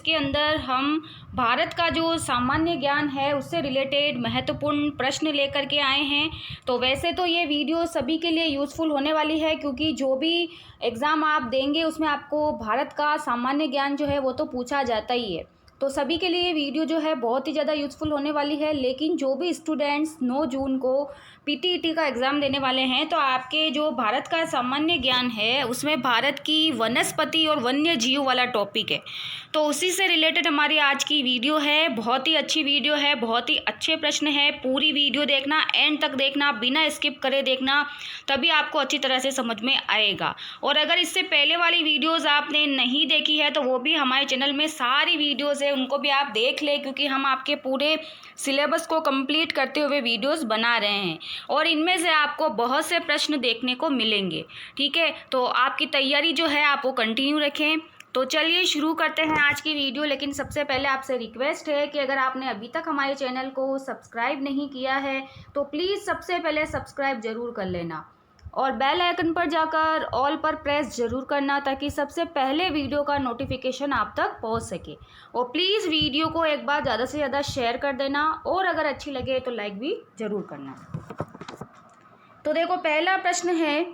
जिसके अंदर हम भारत का जो सामान्य ज्ञान है उससे रिलेटेड महत्वपूर्ण प्रश्न लेकर के आए हैं। तो वैसे तो ये वीडियो सभी के लिए यूज़फुल होने वाली है, क्योंकि जो भी एग्ज़ाम आप देंगे उसमें आपको भारत का सामान्य ज्ञान जो है वो तो पूछा जाता ही है। तो सभी के लिए ये वीडियो जो है बहुत ही ज़्यादा यूज़फुल होने वाली है। लेकिन जो भी स्टूडेंट्स 9 जून को पीटीईटी का एग्ज़ाम देने वाले हैं, तो आपके जो भारत का सामान्य ज्ञान है उसमें भारत की वनस्पति और वन्य जीव वाला टॉपिक है। तो उसी से रिलेटेड हमारी आज की वीडियो है। बहुत ही अच्छी वीडियो है, बहुत ही अच्छे प्रश्न है। पूरी वीडियो देखना, एंड तक देखना, बिना स्किप करे देखना, तभी आपको अच्छी तरह से समझ में आएगा। और अगर इससे पहले वाली वीडियोज़ आपने नहीं देखी है तो वो भी हमारे चैनल में सारी वीडियोज़ है, उनको भी आप देख लें, क्योंकि हम आपके पूरे सिलेबस को कंप्लीट करते हुए वीडियोस बना रहे हैं और इनमें से आपको बहुत से प्रश्न देखने को मिलेंगे। ठीक है, तो आपकी तैयारी जो है आप वो कंटिन्यू रखें। तो चलिए शुरू करते हैं आज की वीडियो। लेकिन सबसे पहले आपसे रिक्वेस्ट है कि अगर आपने अभी तक हमारे चैनल को सब्सक्राइब नहीं किया है तो प्लीज़ सबसे पहले सब्सक्राइब ज़रूर कर लेना और बेल आइकन पर जाकर ऑल पर प्रेस ज़रूर करना, ताकि सबसे पहले वीडियो का नोटिफिकेशन आप तक पहुंच सके। और प्लीज़ वीडियो को एक बार ज़्यादा से ज़्यादा शेयर कर देना और अगर अच्छी लगे तो लाइक भी ज़रूर करना। तो देखो, पहला प्रश्न है,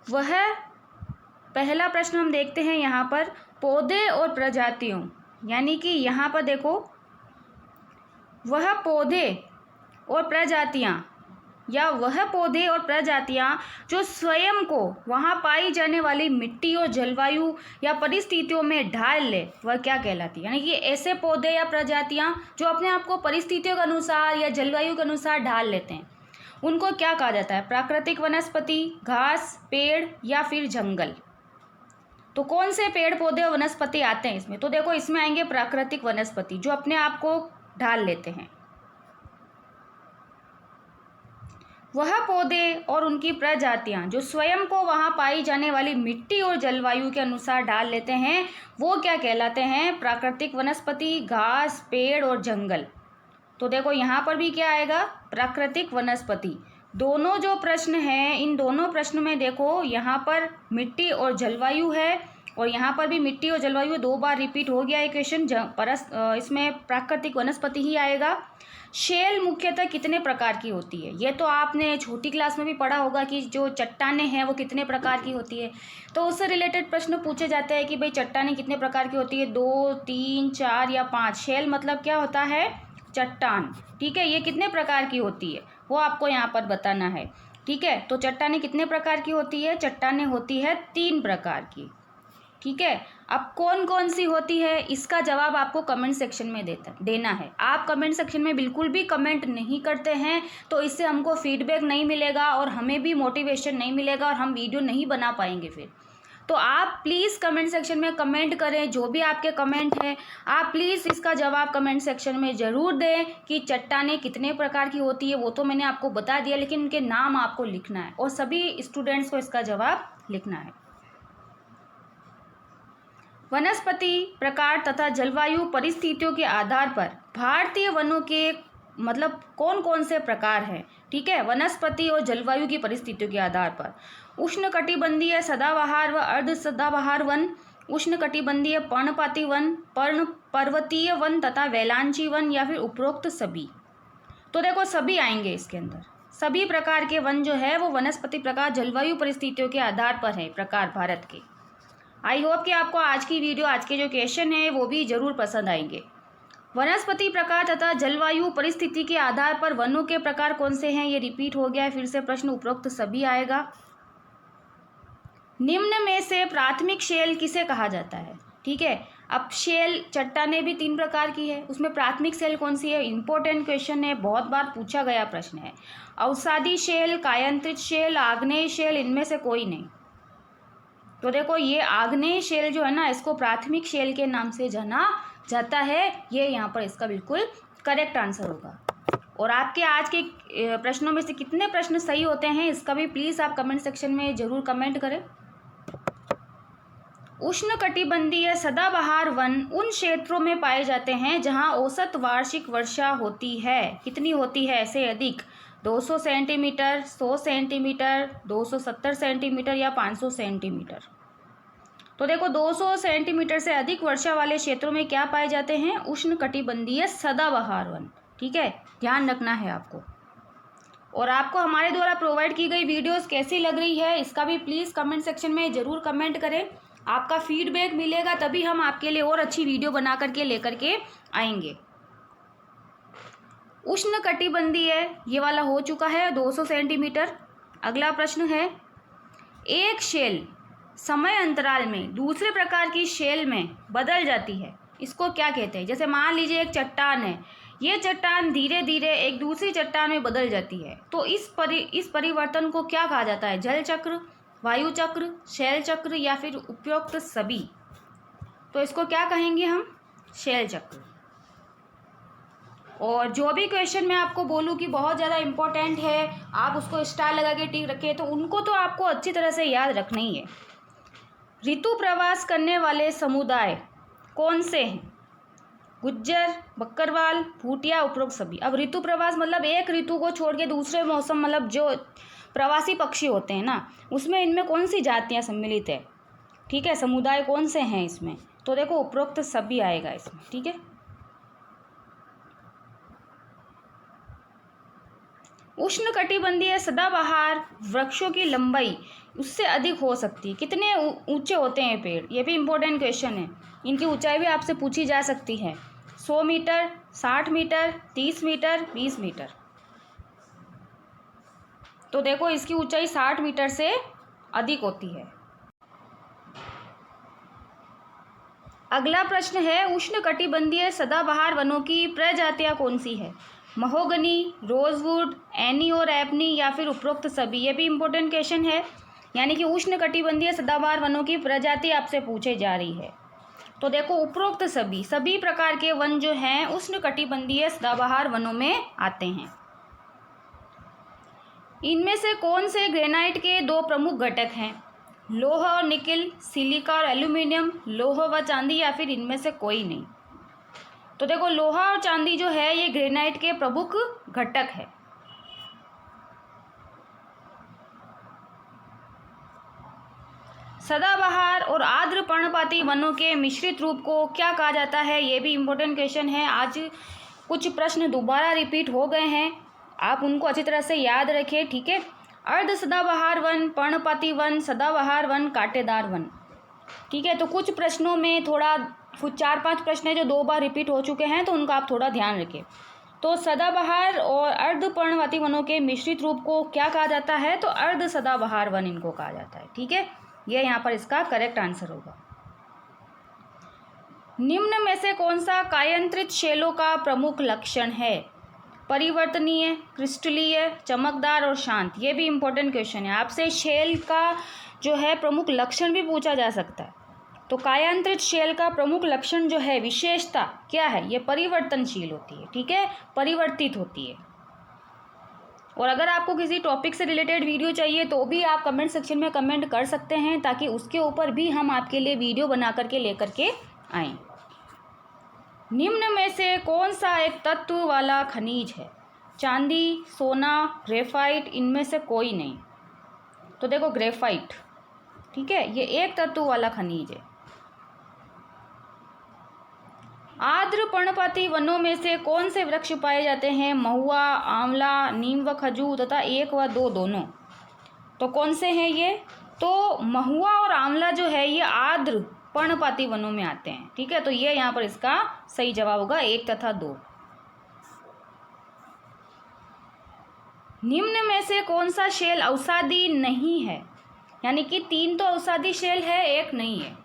वह पहला प्रश्न हम देखते हैं यहाँ पर पौधे और प्रजातियों, यानी कि यहाँ पर देखो, वह पौधे और प्रजातियाँ या वह पौधे और प्रजातियाँ जो स्वयं को वहाँ पाई जाने वाली मिट्टी और जलवायु या परिस्थितियों में ढाल ले, वह क्या कहलाती है। यानी कि ऐसे पौधे या प्रजातियाँ जो अपने आप को परिस्थितियों के अनुसार या जलवायु के अनुसार ढाल लेते हैं, उनको क्या कहा जाता है। प्राकृतिक वनस्पति, घास, पेड़ या फिर जंगल। तो कौन से पेड़ पौधे और वनस्पति आते हैं इसमें। तो देखो, इसमें आएंगे प्राकृतिक वनस्पति जो अपने आप को ढाल लेते हैं। वह पौधे और उनकी प्रजातियां जो स्वयं को वहाँ पाई जाने वाली मिट्टी और जलवायु के अनुसार ढाल लेते हैं, वो क्या कहलाते हैं। प्राकृतिक वनस्पति, घास, पेड़ और जंगल। तो देखो, यहाँ पर भी क्या आएगा, प्राकृतिक वनस्पति। दोनों जो प्रश्न हैं, इन दोनों प्रश्न में देखो, यहाँ पर मिट्टी और जलवायु है और यहाँ पर भी मिट्टी और जलवायु 2 बार रिपीट हो गया है क्वेश्चन। इसमें प्राकृतिक वनस्पति ही आएगा। शेल मुख्यतः कितने प्रकार की होती है, ये तो आपने छोटी क्लास में भी पढ़ा होगा कि जो चट्टानें हैं वो कितने प्रकार की होती है। तो उससे रिलेटेड प्रश्न पूछे जाते हैं कि भाई चट्टानें कितने प्रकार की होती है, 2, 3, 4 या 5। शेल मतलब क्या होता है, चट्टान। ठीक है, ये कितने प्रकार की होती है वो आपको यहाँ पर बताना है। ठीक है, तो चट्टानें कितने प्रकार की होती है, चट्टानें होती है 3 प्रकार की। ठीक है, अब कौन कौन सी होती है इसका जवाब आपको कमेंट सेक्शन में देना है। आप कमेंट सेक्शन में बिल्कुल भी कमेंट नहीं करते हैं तो इससे हमको फीडबैक नहीं मिलेगा और हमें भी मोटिवेशन नहीं मिलेगा और हम वीडियो नहीं बना पाएंगे फिर। तो आप प्लीज़ कमेंट सेक्शन में कमेंट करें, जो भी आपके कमेंट हैं आप प्लीज़ इसका जवाब कमेंट सेक्शन में ज़रूर दें कि चट्टानें कितने प्रकार की होती है। वो तो मैंने आपको बता दिया, लेकिन उनके नाम आपको लिखना है और सभी स्टूडेंट्स को इसका जवाब लिखना है। वनस्पति प्रकार तथा जलवायु परिस्थितियों के आधार पर भारतीय वनों के मतलब कौन कौन से प्रकार हैं। ठीक है, वनस्पति और जलवायु की परिस्थितियों के आधार पर उष्णकटिबंधीय सदाबहार व अर्ध सदाबहार वन, उष्णकटिबंधीय पर्णपाती वन, पर्वतीय वन तथा वेलांची वन, या फिर उपरोक्त सभी। तो देखो, सभी आएंगे इसके अंदर। सभी प्रकार के वन जो है वो वनस्पति प्रकार जलवायु परिस्थितियों के आधार पर है प्रकार भारत के। आई होप कि आपको आज की वीडियो, आज के जो क्वेश्चन है वो भी ज़रूर पसंद आएंगे। वनस्पति प्रकार तथा जलवायु परिस्थिति के आधार पर वनों के प्रकार कौन से हैं, ये रिपीट हो गया है फिर से प्रश्न। उपरोक्त सभी आएगा। निम्न में से प्राथमिक शेल किसे कहा जाता है। ठीक है, अब शेल चट्टानें भी 3 प्रकार की है, उसमें प्राथमिक शेल कौन सी है, इंपॉर्टेंट क्वेश्चन है, बहुत बार पूछा गया प्रश्न है। अवसादी शेल, कायांतरित शेल, आग्नेय शेल, इनमें से कोई नहीं। तो देखो, ये आग्नेय शेल जो है ना, इसको प्राथमिक शेल के नाम से जाना जाता है। ये यहाँ पर इसका बिल्कुल करेक्ट आंसर होगा। और आपके आज के प्रश्नों में से कितने प्रश्न सही होते हैं इसका भी प्लीज़ आप कमेंट सेक्शन में ज़रूर कमेंट करें। उष्णकटिबंधीय सदाबहार वन उन क्षेत्रों में पाए जाते हैं जहां औसत वार्षिक वर्षा होती है। कितनी होती है, ऐसे अधिक 200 सेंटीमीटर, 100 सेंटीमीटर, 270 सेंटीमीटर या 500 सेंटीमीटर। तो देखो 200 सेंटीमीटर से अधिक वर्षा वाले क्षेत्रों में क्या पाए जाते हैं? उष्णकटिबंधीय सदाबहार वन। ठीक है, ध्यान रखना है आपको। और आपको हमारे द्वारा प्रोवाइड की गई वीडियोस कैसी लग रही है इसका भी प्लीज़ कमेंट सेक्शन में ज़रूर कमेंट करें। आपका फीडबैक मिलेगा तभी हम आपके लिए और अच्छी वीडियो बना करके लेकर के आएंगे। उष्णकटिबंधीय ये वाला हो चुका है 200 सेंटीमीटर। अगला प्रश्न है, एक शेल समय अंतराल में दूसरे प्रकार की शेल में बदल जाती है, इसको क्या कहते हैं? जैसे मान लीजिए एक चट्टान है, ये चट्टान धीरे धीरे एक दूसरी चट्टान में बदल जाती है, तो इस परिवर्तन को क्या कहा जाता है? जल चक्र, वायु चक्र, शैल चक्र या फिर उपयुक्त सभी? तो इसको क्या कहेंगे हम? शैल चक्र। और जो भी क्वेश्चन मैं आपको बोलूँ कि बहुत ज़्यादा इम्पोर्टेंट है, आप उसको स्टार लगा के टिक रखें, तो उनको तो आपको अच्छी तरह से याद रखना ही है। ऋतु प्रवास करने वाले समुदाय कौन से हैं? गुज्जर, बकरवाल, भूटिया, उपरोक्त सभी। अब ऋतु प्रवास मतलब एक ऋतु को छोड़ के दूसरे मौसम, मतलब जो प्रवासी पक्षी होते हैं ना, उसमें इनमें कौन सी जातियां सम्मिलित है? ठीक है, समुदाय कौन से हैं इसमें? तो देखो उपरोक्त सभी आएगा इसमें। ठीक है, उष्णकटिबंधीय सदाबहार वृक्षों की लंबाई उससे अधिक हो सकती है। कितने ऊंचे होते हैं पेड़? ये भी इम्पोर्टेंट क्वेश्चन है। इनकी ऊंचाई भी आपसे पूछी जा सकती है। 100 मीटर, 60 मीटर, 30 मीटर, 20 मीटर। तो देखो इसकी ऊंचाई 60 मीटर से अधिक होती है। अगला प्रश्न है, उष्णकटिबंधीय सदाबहार वनों की प्रजातियां कौन सी है? महोगनी, रोजवुड, एनी और एपनी या फिर उपरोक्त सभी? ये भी इम्पोर्टेंट क्वेश्चन है। यानी कि उष्णकटिबंधीय सदाबहार वनों की प्रजाति आपसे पूछे जा रही है। तो देखो उपरोक्त सभी प्रकार के वन जो हैं उष्णकटिबंधीय सदाबहार वनों में आते हैं। इनमें से कौन से ग्रेनाइट के दो प्रमुख घटक हैं? लोहा और निकिल, सिलिका और एल्यूमिनियम, लोहा व चांदी या फिर इनमें से कोई नहीं? तो देखो लोहा और चांदी जो है ये ग्रेनाइट के प्रमुख घटक है। सदाबहार और आर्द्र पर्णपाती वनों के मिश्रित रूप को क्या कहा जाता है? ये भी इम्पोर्टेंट क्वेश्चन है। आज कुछ प्रश्न दोबारा रिपीट हो गए हैं, आप उनको अच्छी तरह से याद रखें। ठीक है, अर्ध सदाबहार वन, पर्णपाती वन, सदाबहार वन, कांटेदार वन। ठीक है, तो कुछ प्रश्नों में कुछ 4-5 प्रश्न है जो 2 बार रिपीट हो चुके हैं, तो उनका आप थोड़ा ध्यान रखें। तो सदाबहार और अर्ध पर्णपाती वनों के मिश्रित रूप को क्या कहा जाता है? तो अर्ध सदाबहार वन इनको कहा जाता है। ठीक है, ये यहाँ पर इसका करेक्ट आंसर होगा। निम्न में से कौन सा कायांतरित शैलों का प्रमुख लक्षण है? परिवर्तनीय, क्रिस्टलीय, चमकदार और शांत। ये भी इम्पोर्टेंट क्वेश्चन है, आपसे शैल का जो है प्रमुख लक्षण भी पूछा जा सकता है। तो कायांतरित शैल का प्रमुख लक्षण जो है, विशेषता क्या है? ये परिवर्तनशील होती है। ठीक है, परिवर्तित होती है। और अगर आपको किसी टॉपिक से रिलेटेड वीडियो चाहिए तो भी आप कमेंट सेक्शन में कमेंट कर सकते हैं, ताकि उसके ऊपर भी हम आपके लिए वीडियो बना करके लेकर के आएँ। निम्न में से कौन सा एक तत्व वाला खनिज है? चांदी, सोना, ग्रेफाइट, इनमें से कोई नहीं? तो देखो ग्रेफाइट। ठीक है, ये एक तत्व वाला खनिज है। आर्द्र पर्णपाती वनों में से कौन से वृक्ष पाए जाते हैं? महुआ, आंवला, नीम व खजूर तथा 1 व 2 दोनों। तो कौन से हैं ये? तो महुआ और आंवला जो है ये आर्द्र पर्णपाती वनों में आते हैं। ठीक है, तो ये यहाँ पर इसका सही जवाब होगा 1 तथा 2। निम्न में से कौन सा शैल औषधि नहीं है? यानी कि 3 तो औषधि शैल है, 1 नहीं है।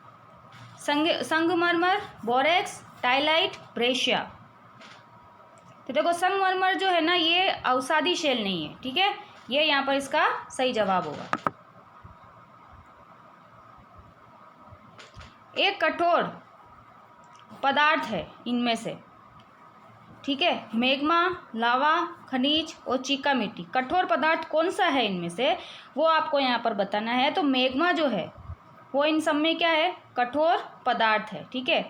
संगमरमर, बोरेक्स, टाइलाइट, ब्रेशिया। तो देखो संगमरमर जो है ना ये औषधि शैल नहीं है। ठीक है, ये यहाँ पर इसका सही जवाब होगा। एक कठोर पदार्थ है इनमें से। ठीक है, मैग्मा, लावा, खनिज और चीका मिट्टी। कठोर पदार्थ कौन सा है इनमें से, वो आपको यहाँ पर बताना है। तो मैग्मा जो है वो इन सब में क्या है? कठोर पदार्थ है। ठीक है,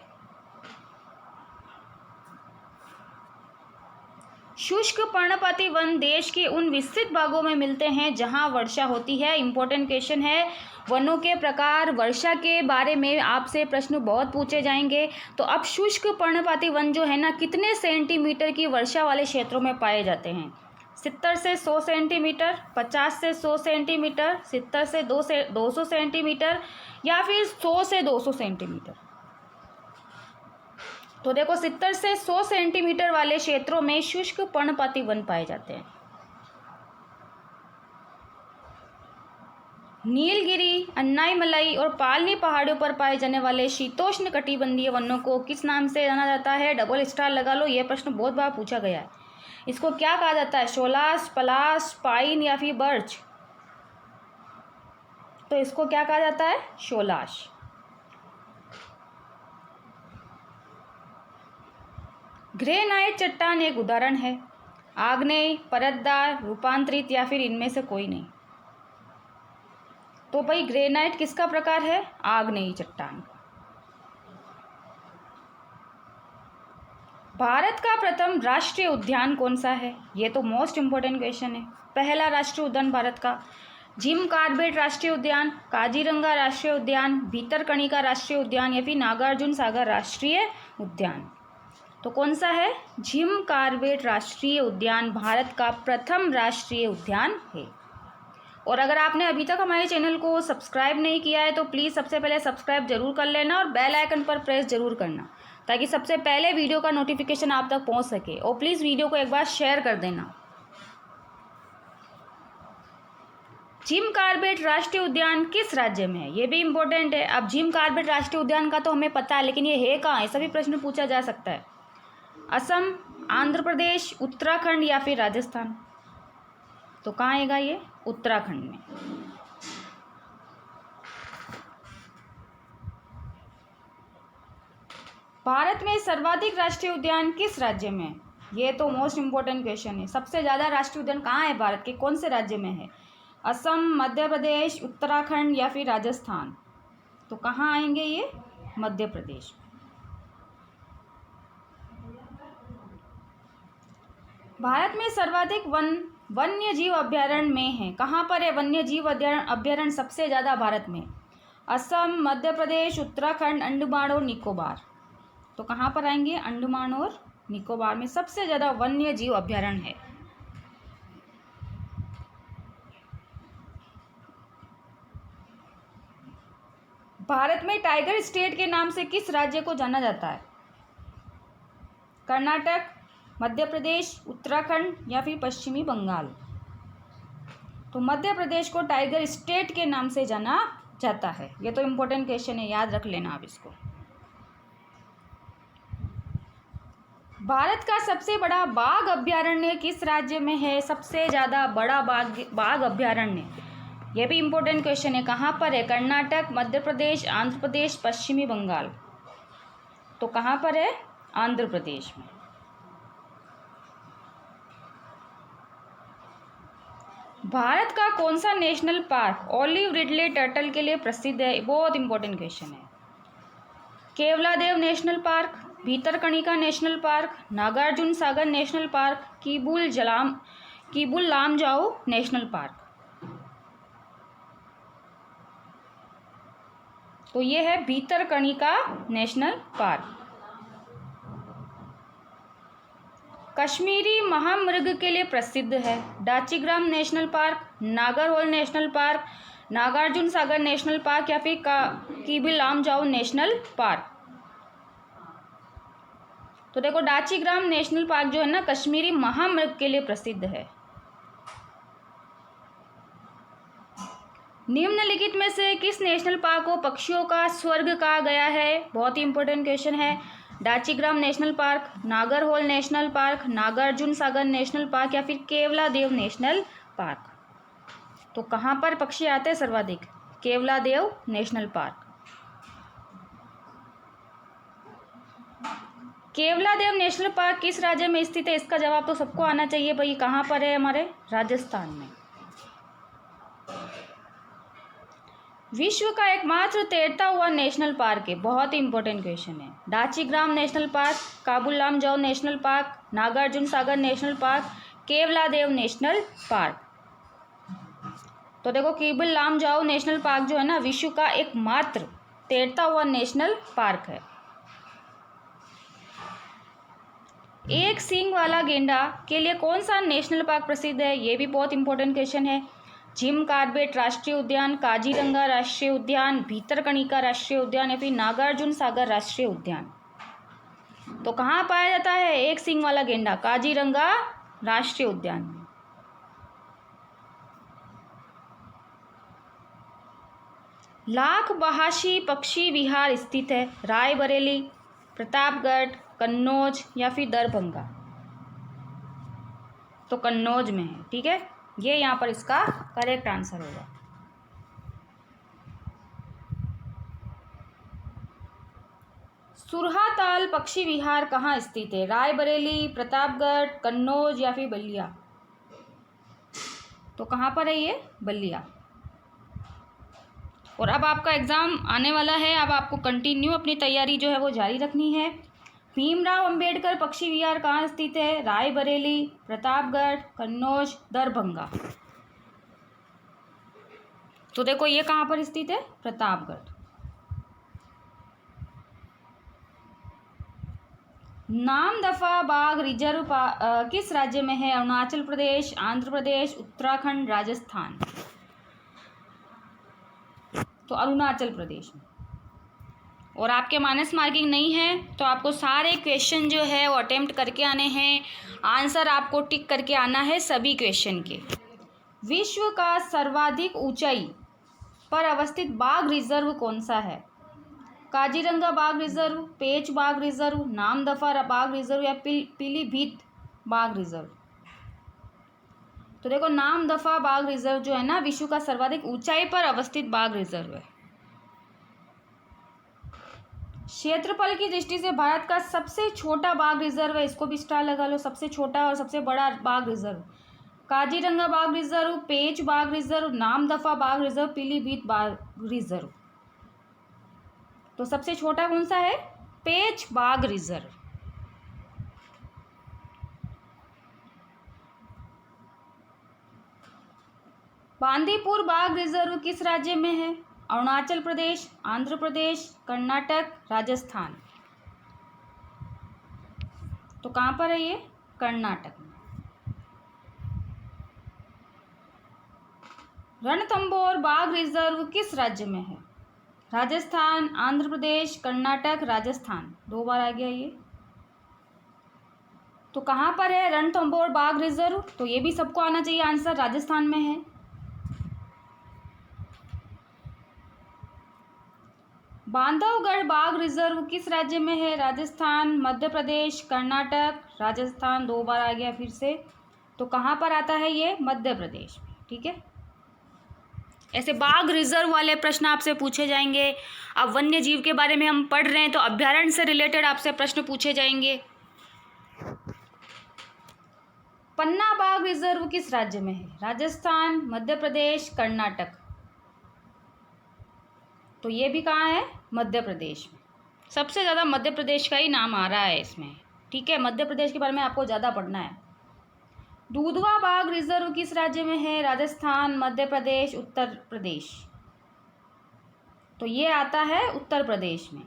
शुष्क पर्णपाती वन देश के उन विस्तृत भागों में मिलते हैं जहां वर्षा होती है। इंपॉर्टेंट क्वेश्चन है। वनों के प्रकार, वर्षा के बारे में आपसे प्रश्न बहुत पूछे जाएंगे। तो अब शुष्क पर्णपाती वन जो है ना, कितने सेंटीमीटर की वर्षा वाले क्षेत्रों में पाए जाते हैं? 70 से 100 सेंटीमीटर, 50 से 100 सेंटीमीटर, 70 से 200 सेंटीमीटर, या फिर 100 से 200 सेंटीमीटर। तो देखो 70 से 100 सेंटीमीटर वाले क्षेत्रों में शुष्क पर्णपाती वन पाए जाते हैं। नीलगिरी, अन्नाईमलाई और पालनी पहाड़ियों पर पाए जाने वाले शीतोष्ण कटिबंधीय वनों को किस नाम से जाना जाता है? डबल स्टार लगा लो, ये प्रश्न बहुत बार पूछा गया है। इसको क्या कहा जाता है? शोलास, पलास, पाइन या फिर बर्च? तो इसको क्या कहा जाता है? शोलास। ग्रेनाइट चट्टान एक उदाहरण है। आग्नेय, परतदार, रूपांतरित या फिर इनमें से कोई नहीं? तो भाई ग्रेनाइट किसका प्रकार है? आग्नेय चट्टान। भारत का प्रथम राष्ट्रीय उद्यान कौन सा है? ये तो मोस्ट इंपोर्टेंट क्वेश्चन है। पहला राष्ट्रीय उद्यान भारत का, जिम कॉर्बेट राष्ट्रीय उद्यान, काजीरंगा राष्ट्रीय उद्यान, भीतरकनिका राष्ट्रीय उद्यान या फिर नागार्जुन सागर राष्ट्रीय उद्यान? तो कौन सा है? जिम कॉर्बेट राष्ट्रीय उद्यान भारत का प्रथम राष्ट्रीय उद्यान है। और अगर आपने अभी तक हमारे चैनल को सब्सक्राइब नहीं किया है तो प्लीज़ सबसे पहले सब्सक्राइब जरूर कर लेना और बेल आइकन पर प्रेस जरूर करना, ताकि सबसे पहले वीडियो का नोटिफिकेशन आप तक पहुंच सके। और प्लीज़ वीडियो को एक बार शेयर कर देना। जिम कॉर्बेट राष्ट्रीय उद्यान किस राज्य में है? ये भी इम्पोर्टेंट है। अब जिम कॉर्बेट राष्ट्रीय उद्यान का तो हमें पता है, लेकिन ये है कहाँ? ऐसा भी प्रश्न पूछा जा सकता है। असम, आंध्र प्रदेश, उत्तराखंड या फिर राजस्थान? तो कहाँ आएगा ये? उत्तराखंड में। भारत में सर्वाधिक राष्ट्रीय उद्यान किस राज्य में है? ये तो मोस्ट इंपोर्टेंट क्वेश्चन है। सबसे ज़्यादा राष्ट्रीय उद्यान कहाँ है भारत के? कौन से राज्य में है? असम, मध्य प्रदेश, उत्तराखंड या फिर राजस्थान? तो कहाँ आएंगे ये? मध्य प्रदेश। भारत में सर्वाधिक वन्य जीव अभ्यारण्य में है। कहाँ पर है वन्य जीव अभ्यारण्य सबसे ज़्यादा भारत में? असम, मध्य प्रदेश, उत्तराखंड, अंडमान और निकोबार? तो कहाँ पर आएंगे? अंडमान और निकोबार में सबसे ज़्यादा वन्य जीव अभ्यारण्य है। भारत में टाइगर स्टेट के नाम से किस राज्य को जाना जाता है? कर्नाटक, मध्य प्रदेश, उत्तराखंड या फिर पश्चिमी बंगाल? तो मध्य प्रदेश को टाइगर स्टेट के नाम से जाना जाता है। ये तो इम्पोर्टेंट क्वेश्चन है, याद रख लेना आप इसको। भारत का सबसे बड़ा बाघ अभ्यारण्य किस राज्य में है? सबसे ज़्यादा बड़ा बाघ अभ्यारण्य, यह भी इम्पोर्टेंट क्वेश्चन है। कहाँ पर है? कर्नाटक, मध्य प्रदेश, आंध्र प्रदेश, पश्चिमी बंगाल? तो कहाँ पर है? आंध्र प्रदेश में। भारत का कौन सा national park olive ridley turtle के लिए प्रसिद्ध है? बहुत इंपॉर्टेंट क्वेश्चन है। Keoladeo national park, Bhitarkanika national park, Nagarjuna Sagar national park, Keibul Lamjao national park? तो ये है भीतरकनिका नेशनल पार्क। कश्मीरी महामृग के लिए प्रसिद्ध है। Dachigam national park, Nagarhole national park, Nagarjuna Sagar national park या फिर किबुल लामजाओ नेशनल पार्क? तो देखो डाचीग्राम नेशनल पार्क जो है ना, कश्मीरी महामृग के लिए प्रसिद्ध है। निम्नलिखित में से किस नेशनल पार्क को पक्षियों का स्वर्ग कहा गया है? बहुत ही इंपॉर्टेंट क्वेश्चन है। Dachigam national park, Nagarhole national park, Nagarjuna Sagar national park या फिर केवलादेव नेशनल पार्क? तो कहाँ पर पक्षी आते हैं सर्वाधिक? Keoladeo national park. Keoladeo national park किस राज्य में स्थित है? इसका जवाब तो सबको आना चाहिए भाई। कहाँ पर है? हमारे राजस्थान में। विश्व का एकमात्र तैरता हुआ नेशनल पार्क है, बहुत ही इंपॉर्टेंट क्वेश्चन है। Dachigam national park, Keibul Lamjao national park, Nagarjuna Sagar national park, Keoladeo national park. तो देखो केबल लामजाओ नेशनल पार्क जो है ना विश्व का एकमात्र तैरता हुआ नेशनल पार्क है। एक सींग वाला गेंडा के लिए कौन सा नेशनल पार्क प्रसिद्ध है, ये भी बहुत इंपॉर्टेंट क्वेश्चन है। जिम कार्बेट राष्ट्रीय उद्यान, काजीरंगा राष्ट्रीय उद्यान, भीतरकनिका राष्ट्रीय उद्यान या फिर नागार्जुन सागर राष्ट्रीय उद्यान। तो कहाँ पाया जाता है एक सींग वाला गेंडा? काजीरंगा राष्ट्रीय उद्यान में। लाख बहाशी पक्षी विहार स्थित है, रायबरेली, प्रतापगढ़, कन्नौज या फिर दरभंगा? तो कन्नौज में है, ठीक है, ये यहाँ पर इसका करेक्ट आंसर होगा। सुरहाताल पक्षी विहार कहाँ स्थित है? रायबरेली, प्रतापगढ़, कन्नौज या फिर बलिया? तो कहाँ पर है ये? बलिया। और अब आपका एग्ज़ाम आने वाला है, अब आपको कंटिन्यू अपनी तैयारी जो है वो जारी रखनी है। भीमराव अंबेडकर पक्षी विहार कहाँ स्थित है? रायबरेली, प्रतापगढ़, कन्नौज, दरभंगा? तो देखो ये कहाँ पर स्थित है? प्रतापगढ़। नामदफा बाघ रिजर्व किस राज्य में है? अरुणाचल प्रदेश, आंध्र प्रदेश, उत्तराखंड, राजस्थान? तो अरुणाचल प्रदेश में। और आपके माइनस मार्किंग नहीं है तो आपको सारे क्वेश्चन जो है वो अटेम्प्ट करके आने हैं, आंसर आपको टिक करके आना है सभी क्वेश्चन के। विश्व का सर्वाधिक ऊंचाई पर अवस्थित बाघ रिजर्व कौन सा है? काजीरंगा बाघ रिजर्व, पेंच बाघ रिजर्व, नामदफा बाघ रिजर्व या पीलीभीत बाघ रिजर्व? तो देखो नामदफा बाघ रिजर्व जो है ना विश्व का सर्वाधिक ऊंचाई पर अवस्थित बाघ रिजर्व है। क्षेत्रफल की दृष्टि से भारत का सबसे छोटा बाघ रिजर्व है, इसको भी स्टार लगा लो, सबसे छोटा और सबसे बड़ा बाघ रिजर्व। काजीरंगा बाघ रिजर्व, पेंच बाघ रिजर्व, नामदफा बाघ रिजर्व, पीलीभीत बाघ रिजर्व? तो सबसे छोटा कौन सा है? पेंच बाघ रिजर्व। बांदीपुर बाघ रिजर्व किस राज्य में है? अरुणाचल प्रदेश, आंध्र प्रदेश, कर्नाटक, राजस्थान? तो कहाँ पर है ये? कर्नाटक में। रणथंभौर बाघ रिजर्व किस राज्य में है? राजस्थान, आंध्र प्रदेश, कर्नाटक, राजस्थान? 2 बार आ गया ये। तो कहाँ पर है रणथंभौर बाघ रिजर्व? तो ये भी सबको आना चाहिए आंसर, राजस्थान में है। बांधवगढ़ बाघ रिजर्व किस राज्य में है? राजस्थान, मध्य प्रदेश, कर्नाटक, राजस्थान? 2 बार आ गया फिर से। तो कहाँ पर आता है ये? मध्य प्रदेश में, ठीक है। ऐसे बाघ रिजर्व वाले प्रश्न आपसे पूछे जाएंगे। अब वन्य जीव के बारे में हम पढ़ रहे हैं तो अभ्यारण्य से रिलेटेड आपसे प्रश्न पूछे जाएंगे। पन्ना बाघ रिजर्व किस राज्य में है? राजस्थान, मध्य प्रदेश, कर्नाटक? तो ये भी कहाँ है? मध्य प्रदेश में। सबसे ज़्यादा मध्य प्रदेश का ही नाम आ रहा है इसमें, ठीक है। मध्य प्रदेश के बारे में आपको ज़्यादा पढ़ना है। दूधवा बाघ रिजर्व किस राज्य में है? राजस्थान, मध्य प्रदेश, उत्तर प्रदेश? तो ये आता है उत्तर प्रदेश में।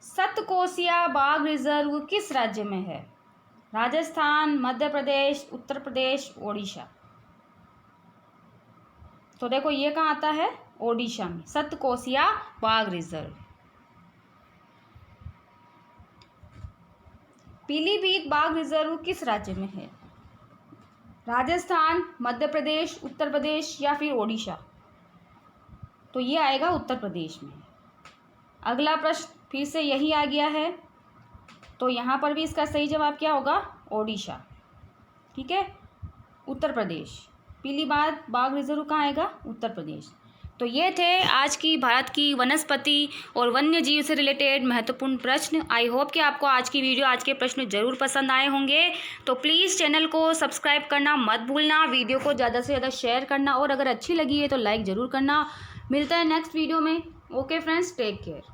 सतकोसिया बाघ रिजर्व किस राज्य में है? राजस्थान, मध्य प्रदेश, उत्तर प्रदेश, ओडिशा? तो देखो ये कहाँ आता है? ओडिशा में, सतकोसिया बाघ रिजर्व। पीलीभीत बाघ रिजर्व किस राज्य में है? राजस्थान, मध्य प्रदेश, उत्तर प्रदेश या फिर ओडिशा? तो ये आएगा उत्तर प्रदेश में। अगला प्रश्न फिर से यही आ गया है, तो यहाँ पर भी इसका सही जवाब क्या होगा? ओडिशा, ठीक है। उत्तर प्रदेश, पीलीभीत बाघ रिजर्व कहाँ आएगा? उत्तर प्रदेश। तो ये थे आज की भारत की वनस्पति और वन्य जीव से रिलेटेड महत्वपूर्ण प्रश्न। आई होप कि आपको आज की वीडियो, आज के प्रश्न ज़रूर पसंद आए होंगे। तो प्लीज़ चैनल को सब्सक्राइब करना मत भूलना, वीडियो को ज़्यादा से ज़्यादा शेयर करना और अगर अच्छी लगी है तो लाइक ज़रूर करना। मिलता है नेक्स्ट वीडियो में। Okay friends, take care.